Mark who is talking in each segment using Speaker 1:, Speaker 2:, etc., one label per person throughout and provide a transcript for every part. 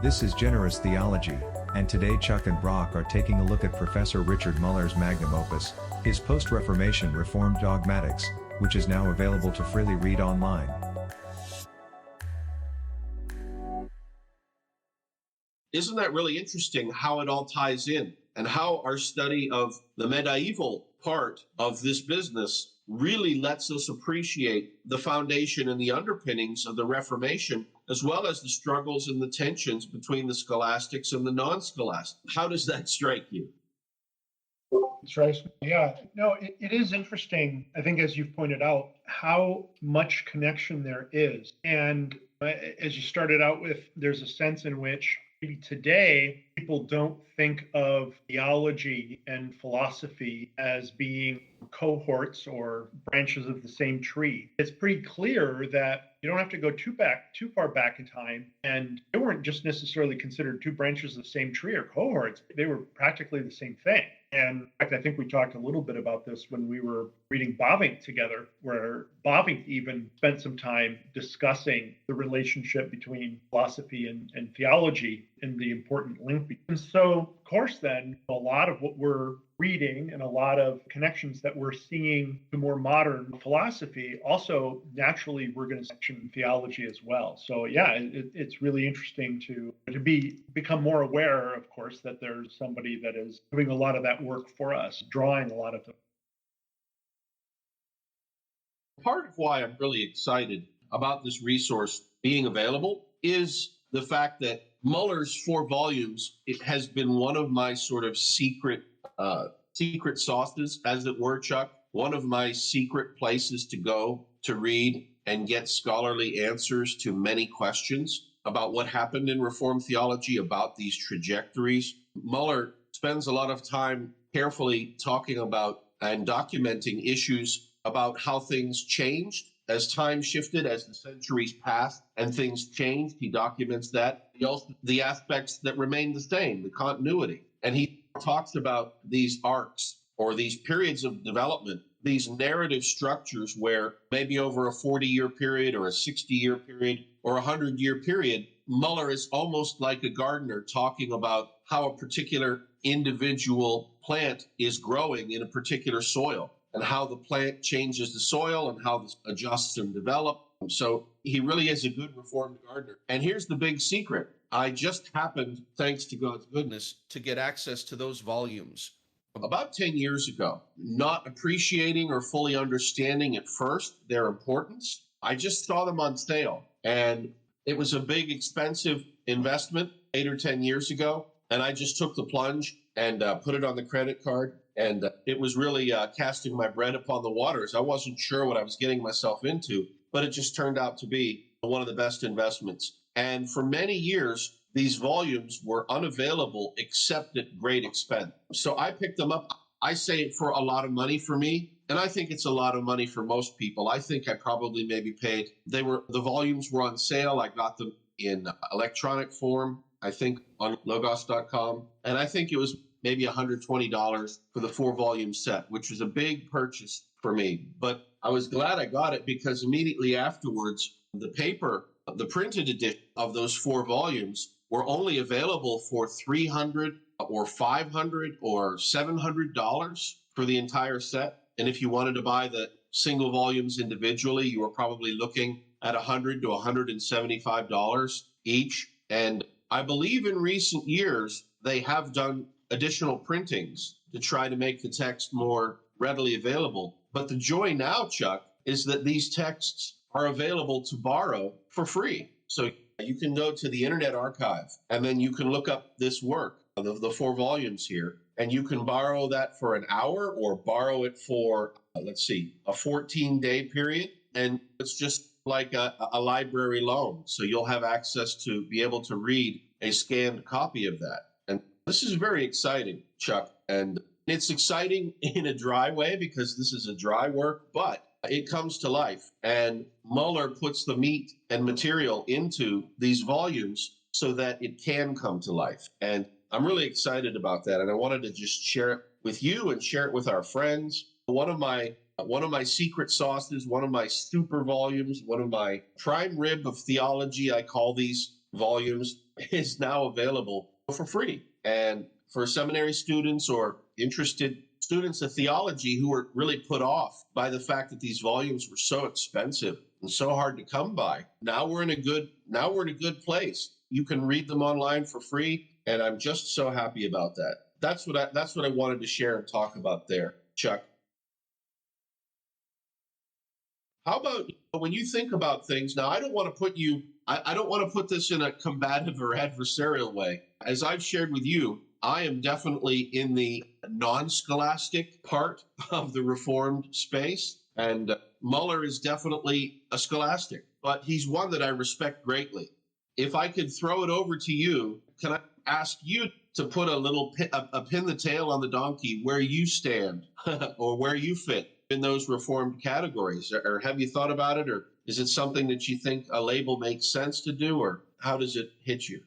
Speaker 1: This is Generous Theology, and today Chuck and Brock are taking a look at Professor Richard Muller's magnum opus, his Post Reformation Reformed Dogmatics, which is now available to freely read online.
Speaker 2: Isn't that really interesting how it all ties in, and how our study of the medieval part of this business really lets us appreciate the foundation and the underpinnings of the Reformation, as well as the struggles and the tensions between the scholastics and the non-scholastics. How does that strike you?
Speaker 3: That's right. Yeah, no, it is interesting, I think, as you've pointed out, how much connection there is. And as you started out with, there's a sense in which maybe today people don't think of theology and philosophy as being cohorts or branches of the same tree. It's pretty clear that you don't have to go too far back in time, and they weren't just necessarily considered two branches of the same tree or cohorts. They were practically the same thing. And in fact, I think we talked a little bit about this when we were reading Bavinck together, where Bavinck even spent some time discussing the relationship between philosophy and theology and the important link. And so, of course, then a lot of what we're reading and a lot of connections that we're seeing to more modern philosophy, also naturally we're going to section theology as well. So yeah, it's really interesting to become more aware, of course, that there's somebody that is doing a lot of that work for us, drawing a lot of them.
Speaker 2: Part of why I'm really excited about this resource being available is the fact that Muller's 4 volumes, it has been one of my sort of secret sauces, as it were, Chuck. One of my secret places to go to read and get scholarly answers to many questions about what happened in Reformed theology, about these trajectories. Muller spends a lot of time carefully talking about and documenting issues about how things changed as time shifted, as the centuries passed and things changed. He documents that. He also the aspects that remain the same, the continuity. And he talks about these arcs or these periods of development, these narrative structures where maybe over a 40-year period or a 60-year period or a 100-year period, Muller is almost like a gardener talking about how a particular individual plant is growing in a particular soil, and how the plant changes the soil and how this adjusts and develops. So he really is a good Reformed gardener. And here's the big secret. I just happened, thanks to God's goodness, to get access to those volumes about 10 years ago, not appreciating or fully understanding at first their importance. I just saw them on sale, and it was a big, expensive investment 8 or 10 years ago. And I just took the plunge and put it on the credit card. And it was really casting my bread upon the waters. I wasn't sure what I was getting myself into, but it just turned out to be one of the best investments. And for many years, these volumes were unavailable except at great expense. So I picked them up. I say for a lot of money for me, and I think it's a lot of money for most people. I think I probably maybe paid, the volumes were on sale. I got them in electronic form, I think on logos.com. And I think it was maybe $120 for the 4-volume set, which was a big purchase for me. But I was glad I got it because immediately afterwards, the printed edition of those 4 volumes were only available for $300 or $500 or $700 for the entire set. And if you wanted to buy the single volumes individually, you were probably looking at $100 to $175 each. And I believe in recent years, they have done additional printings to try to make the text more readily available. But the joy now, Chuck, is that these texts are available to borrow for free. So you can go to the Internet Archive, and then you can look up this work, the 4 volumes here, and you can borrow that for an hour or borrow it for, a 14-day period. And it's just like a library loan. So you'll have access to be able to read a scanned copy of that. And this is very exciting, Chuck. And it's exciting in a dry way because this is a dry work, but it comes to life. And Muller puts the meat and material into these volumes so that it can come to life. And I'm really excited about that. And I wanted to just share it with you and share it with our friends. One of my my secret sauces, one of my super volumes, one of my prime rib of theology, I call these volumes, is now available for free. And for seminary students or interested students of theology who were really put off by the fact that these volumes were so expensive and so hard to come by, now we're in a good place. You can read them online for free, and I'm just so happy about that. That's what I wanted to share and talk about there, Chuck. How about when you think about things? Now, I don't want to put this in a combative or adversarial way. As I've shared with you, I am definitely in the non-scholastic part of the Reformed space, and Muller is definitely a scholastic, but he's one that I respect greatly. If I could throw it over to you, can I ask you to put a pin the tail on the donkey where you stand or where you fit in those Reformed categories? Or have you thought about it? Or is it something that you think a label makes sense to do? Or how does it hit you?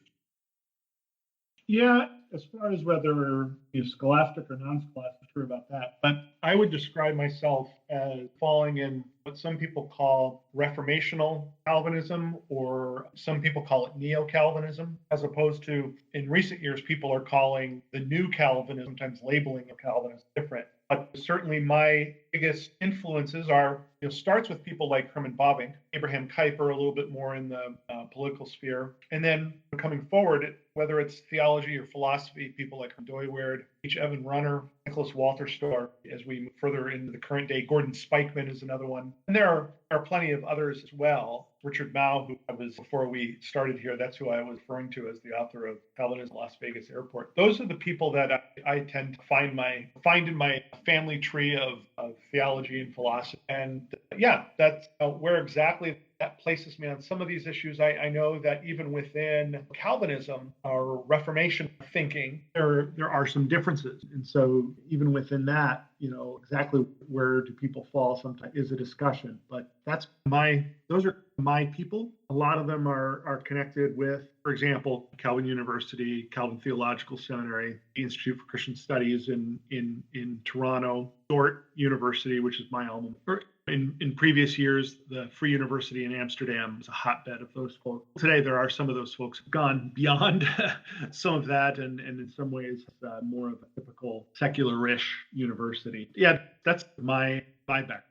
Speaker 3: Yeah, as far as whether you're scholastic or non-scholastic, sure about that. But I would describe myself as falling in what some people call reformational Calvinism, or some people call it neo-Calvinism, as opposed to, in recent years, people are calling the new Calvinism, sometimes labeling of Calvinism different. But certainly my biggest influences are, starts with people like Herman Bavinck, Abraham Kuyper, a little bit more in the political sphere. And then coming forward, whether it's theology or philosophy, people like Doyward, H. Evan Runner, Nicholas Waltherstone, as we move further into the current day. Gordon Spikeman is another one. And there are plenty of others as well. Richard Mao, who I was, before we started here, that's who I was referring to as the author of Calvinism, Las Vegas Airport. Those are the people that I tend to find in my family tree of theology and philosophy. And yeah, that's where exactly that places me on some of these issues. I know that even within Calvinism or Reformation thinking, there are some differences. And so even within that, exactly where do people fall sometimes is a discussion. But those are my people. A lot of them are connected with, for example, Calvin University, Calvin Theological Seminary, the Institute for Christian Studies in Toronto, Dordt University, which is my alma mater. In previous years, the Free University in Amsterdam was a hotbed of those folks. Today, there are some of those folks who've gone beyond some of that, and in some ways, more of a typical secular-ish university. Yeah, that's my background.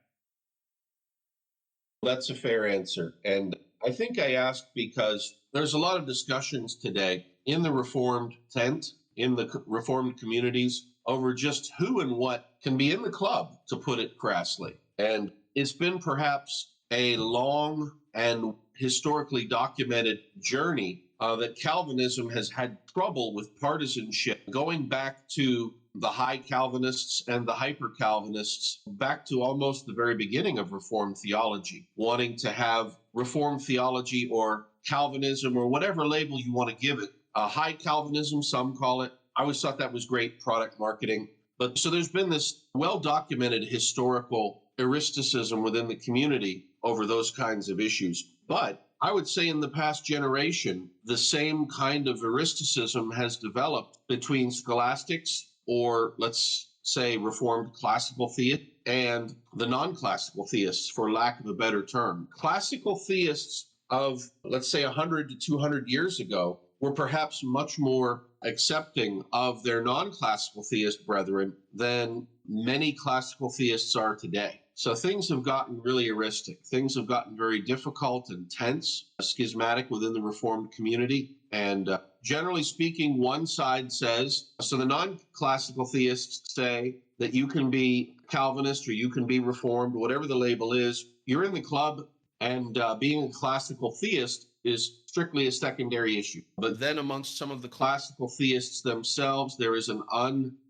Speaker 2: That's a fair answer. And I think I asked because there's a lot of discussions today in the Reformed tent, in the Reformed communities, over just who and what can be in the club, to put it crassly. And it's been perhaps a long and historically documented journey that Calvinism has had trouble with partisanship, going back to the high Calvinists and the hyper Calvinists, back to almost the very beginning of Reformed theology, wanting to have Reformed theology or Calvinism or whatever label you want to give it. High Calvinism, some call it. I always thought that was great product marketing. But so there's been this well-documented historical eristicism within the community over those kinds of issues. But I would say in the past generation, the same kind of eristicism has developed between scholastics, or let's say Reformed classical theists, and the non-classical theists, for lack of a better term. Classical theists of, let's say, 100 to 200 years ago were perhaps much more accepting of their non-classical theist brethren than many classical theists are today. So things have gotten really eristic. Things have gotten very difficult and tense, schismatic within the Reformed community. And generally speaking, one side says, so the non-classical theists say that you can be Calvinist or you can be Reformed, whatever the label is, you're in the club, and being a classical theist is strictly a secondary issue. But then amongst some of the classical theists themselves, there is an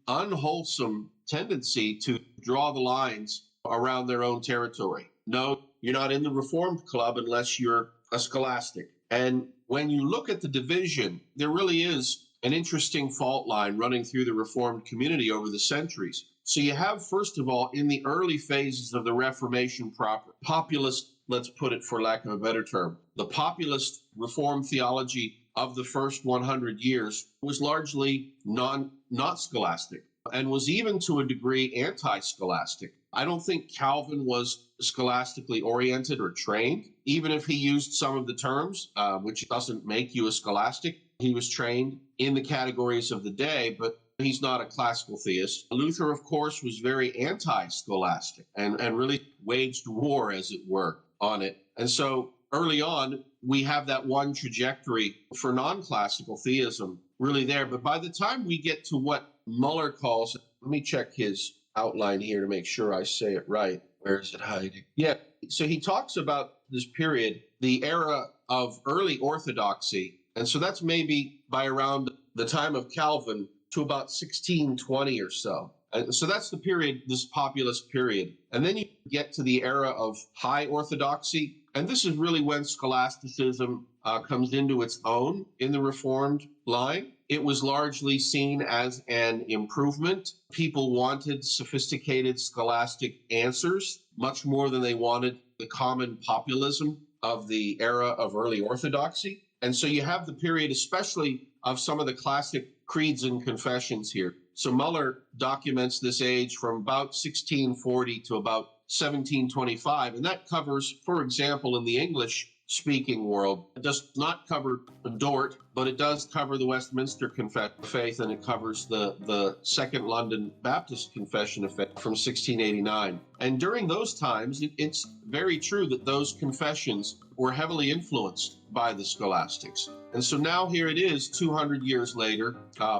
Speaker 2: unwholesome tendency to draw the lines around their own territory. No, you're not in the Reformed club unless you're a scholastic. And when you look at the division, there really is an interesting fault line running through the Reformed community over the centuries. So you have, first of all, in the early phases of the Reformation proper, populist, let's put it for lack of a better term, the populist Reformed theology of the first 100 years was largely not scholastic. and was even to a degree anti-scholastic. I don't think Calvin was scholastically oriented or trained, even if he used some of the terms, which doesn't make you a scholastic. He was trained in the categories of the day, but he's not a classical theist. Luther, of course, was very anti-scholastic and really waged war, as it were, on it. And so early on, we have that one trajectory for non-classical theism really there. But by the time we get to what Muller calls, let me check his outline here to make sure I say it right. Where is it hiding? Yeah. So he talks about this period, the era of early orthodoxy. And so that's maybe by around the time of Calvin to about 1620 or so. And so that's the period, this populist period. And then you get to the era of high orthodoxy. And this is really when scholasticism comes into its own in the Reformed line. It was largely seen as an improvement. People wanted sophisticated scholastic answers much more than they wanted the common populism of the era of early orthodoxy. And so you have the period, especially of some of the classic creeds and confessions here. So Muller documents this age from about 1640 to about 1725. And that covers, for example, in the English-speaking world, it does not cover Dort, but it does cover the Westminster Confession of Faith, and it covers the Second London Baptist Confession of Faith from 1689. And during those times, it's very true that those confessions were heavily influenced by the scholastics. And so now here it is, 200 years later,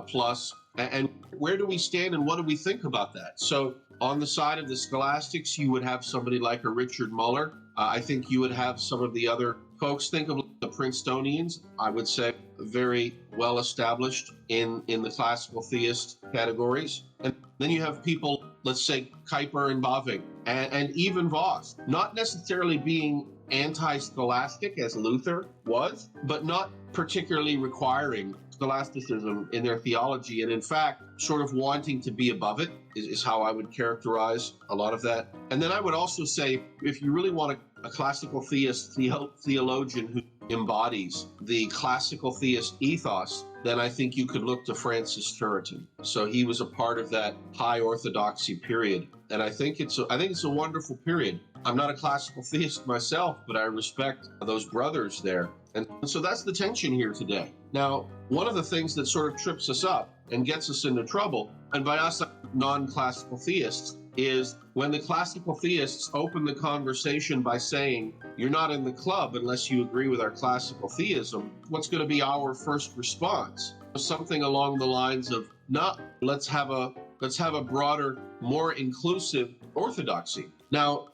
Speaker 2: plus, and where do we stand and what do we think about that? So on the side of the scholastics, you would have somebody like a Richard Muller. I think you would have some of the other folks. Think of the Princetonians, I would say, very well established in the classical theist categories. And then you have people, let's say, Kuyper and Bavinck, and even Voss, not necessarily being anti-scholastic as Luther was, but not particularly requiring scholasticism in their theology, and in fact, sort of wanting to be above it is how I would characterize a lot of that. And then I would also say, if you really want a classical theist, theologian who embodies the classical theist ethos, then I think you could look to Francis Turretin. So he was a part of that high orthodoxy period, and I think it's a wonderful period. I'm not a classical theist myself, but I respect those brothers there. And so that's the tension here today. Now, one of the things that sort of trips us up and gets us into trouble, and by us non-classical theists, is when the classical theists open the conversation by saying, you're not in the club unless you agree with our classical theism, what's going to be our first response? Something along the lines of, not let's have a broader, more inclusive orthodoxy. Now,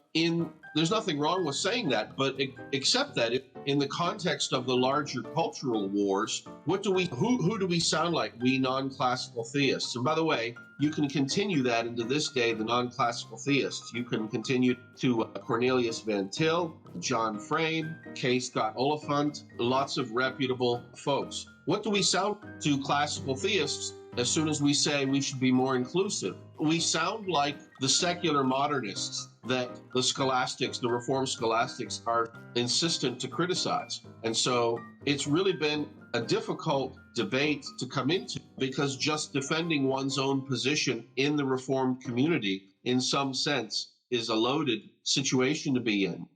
Speaker 2: there's nothing wrong with saying that, but except that in the context of the larger cultural wars, who do we sound like, we non-classical theists? And by the way, you can continue that into this day, the non-classical theists. You can continue to Cornelius Van Til, John Frame, K. Scott Oliphant, lots of reputable folks. What do we sound to classical theists as soon as we say we should be more inclusive? We sound like the secular modernists that the scholastics, the Reformed scholastics, are insistent to criticize. And so it's really been a difficult debate to come into, because just defending one's own position in the Reformed community, in some sense, is a loaded situation to be in.